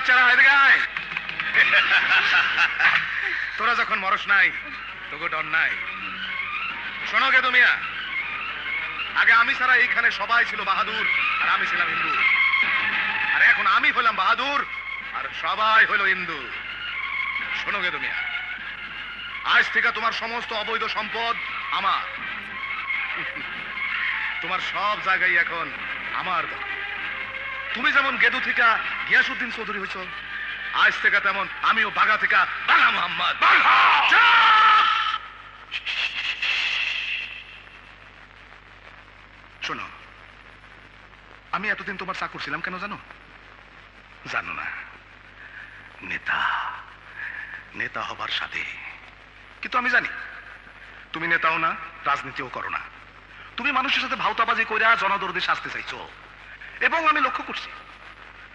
বাচ্চারা এদিকে আয়। তোরা যখন মরস নাই তোকে ডর নাই। শোনো গে তুমি, আগে আমি ছাড়া এইখানে সবাই ছিল বাহাদুর আর আমি ছিলাম হিন্দু, আর এখন আমি হলাম বাহাদুর আর সবাই হলো হিন্দু। শোনো গে তুমি, আজ থেকে তোমার সমস্ত অবৈধ সম্পদ আমার। তোমার সব জায়গায় এখন আমার দখল। তুমি যেমন গেদু থেকে গিয়াসউদ্দিন চৌধুরী হইছ, আজ থেকে তেমন আমিও বাঘা থেকে বাঘা মোহাম্মদ। শোনো, আমি এতদিন তোমার চাকর ছিলাম কেন জানো? জানো না? নেতা, নেতা হবার সাথে। কিন্তু আমি জানি তুমি নেতাও না, রাজনীতিও করো না। তুমি মানুষের সাথে ভাওতাবাজি কইরা জনদরদে সাজতে চাইছো, এবং আমি লক্ষ্য করছি